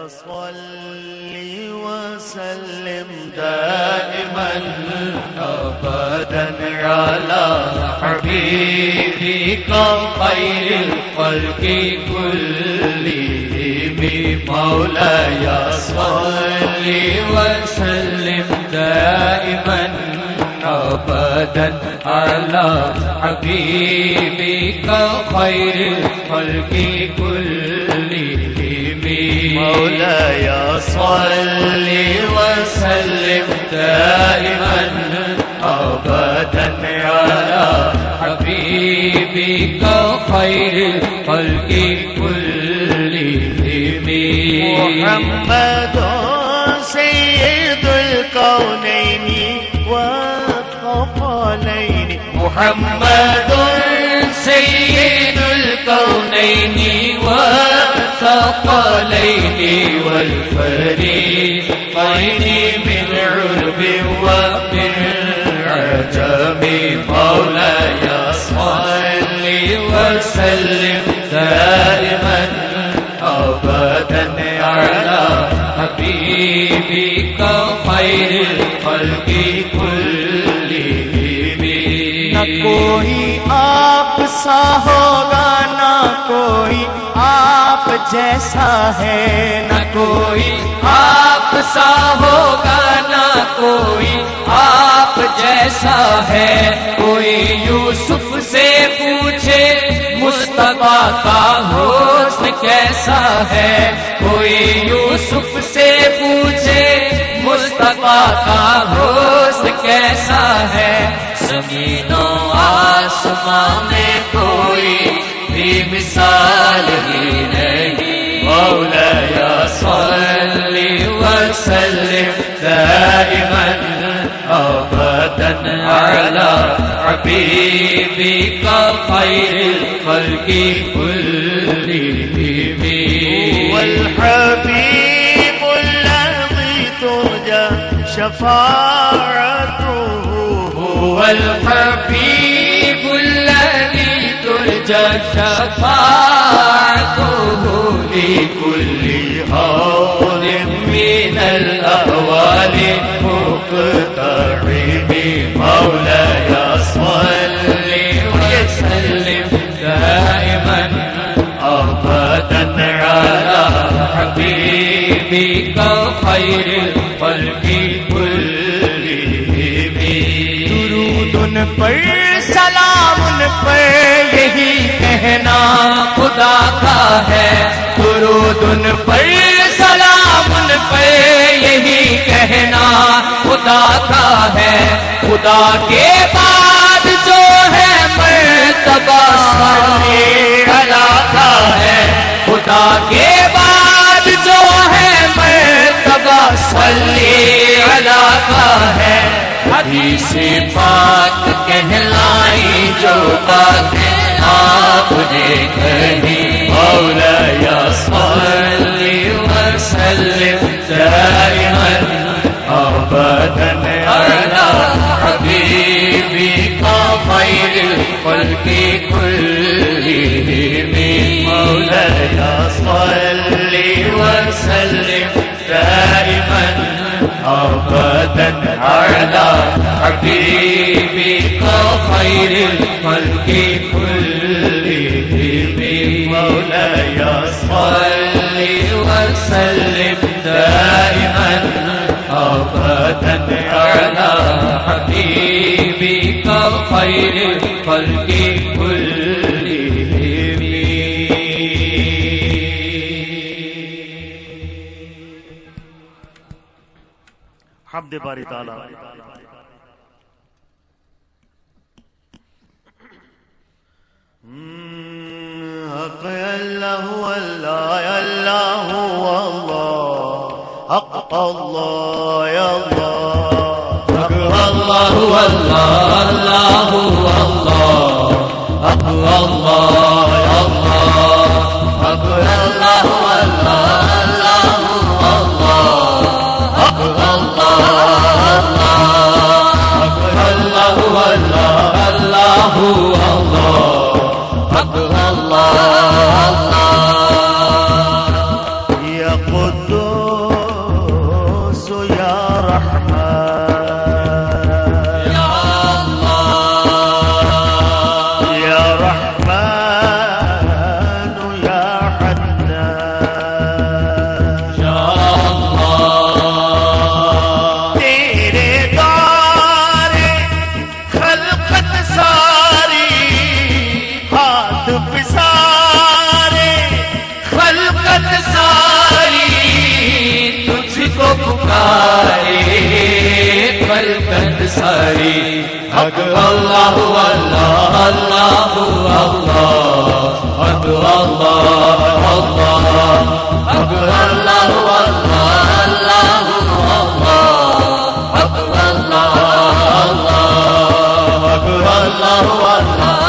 صل وسلم دائما أبدا على حبيبك خير الخلق كلهم مولاي صل وسلم دائما أبدا على حبيبك خير الخلق كلهم مولاي صل وسلم دائما أبدا على حبيبك خير الخلق كلهم محمد سيد الكونين والثقلين محمد سيد الكونين والثقلين والفريقين من عرب ومن عجم مولاي صل وسلم دائما أبدا على حبيبك خير الخلق كلهم نہ کوئی آپ سا ہوگا نہ کوئی آپ جیسا ہے نہ کوئی آپ سا ہوگا نہ کوئی آپ جیسا ہے کوئی یوسف سے پوچھے مصطفیٰ کا حسن کیسا ہے کوئی یوسف سے پوچھے مصطفیٰ کا حسن کیسا ہے زمین و آسمان میں کوئی بھی مثال ہی نہیں مولاي صل وسلم دائما أبدا على حبيبك خير الخلق كلهم والحبيب الذي ترجى شفاعته هو الحبيب الذي ترجى شفاعته لكل هول من الأهوال مقترب مولاي صل وسلم دائما أبدا على حبيبك خير الخلق كلهم درود ان پر سلام ان پر یہی کہنا خدا کا ہے درود ان پر سلام ان پر یہی کہنا خدا کا ہے خدا کے بعد جو ہے مرتبہ صلی اللہ کا ہے خدا کے بعد جو ہے مرتبہ صلی اللہ کا ہے حدیث پاک کہلائی جو باتیں آپ نے کہی مولاي صل وسلم دائما أبدا على حبيبك خير الخلق كلهم مولاي صل وسلم دائما أبدا على حبيبك خير الخلق كلهم مولاي صل وسلم دائما أبدا على حبيبك خير الخلق كلهم حمد باری تعالی حق اللہ واللہ اللہ واللہ حق اللہ یا اللہ حق اللہ واللہ اللہ واللہ حق اللہ یا اللہ حق اللہ واللہ اللہ واللہ حق اللہ حق اللہ واللہ اللہ واللہ حق اللہ یا قدوس ایک برکت ساری حق اللہ اللہ اللہ اللہ حق اللہ اللہ حق اللہ اللہ اللہ حق اللہ اللہ حق اللہ اللہ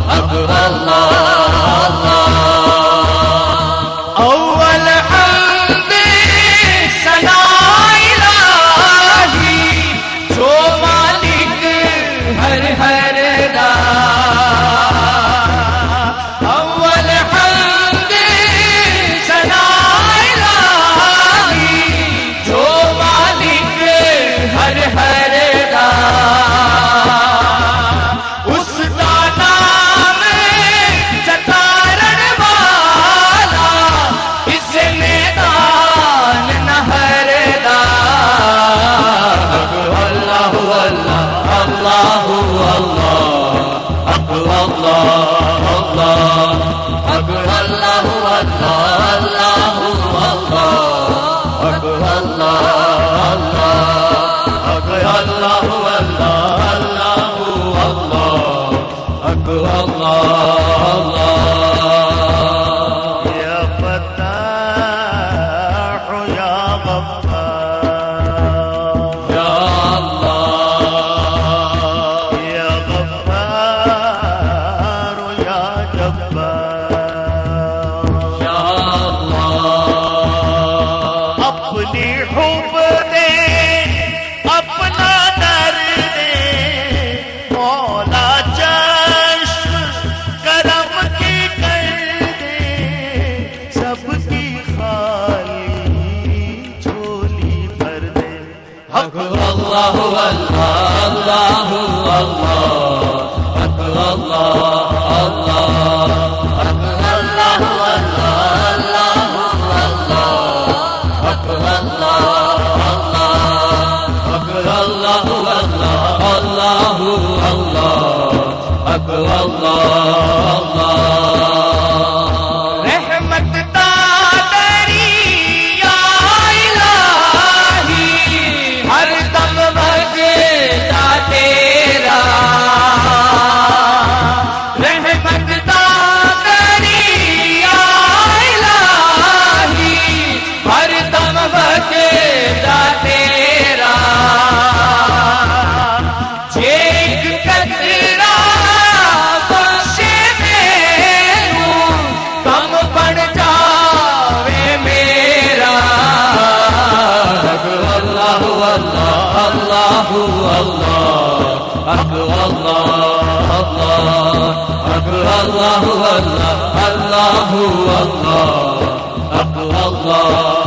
حق اللہ اول حمد ثنا الہی جو مالک ہر ہر دا اول حمد ثنا الہی جو مالک ہر ہر دا اس کا نام چتارن والا اس میدان نہر دا اللہ اللہ اللہ اللہ اللہ اللہ حق اللہ اللہ حق اللہ اللہ حق اللہ اللہ حق اللہ يا فتاح يا غفار یا اللہ يا غفار يا جبار یا اللہ اپنی حب دے اپنا در دے مولا چشم کرم کی کر دے سب کی خالی جھولی بھر دے حق اللہ اللہ اللہ حق اللہ اللہ حق اللہ اللہ حق اللہ اللہ حق اللہ اللہ حق اللہ رحمت دادری یا الہی ہر دم بھجتا تیرا رحمت دادری یا الہی ہر دم بھجتا تیرا ایک قطرہ بخشے مینوں کم بن جاوے میرا حق اللہ اللہ اللہ حق اللہ اللہ حق اللہ اللہ اللہ حق اللہ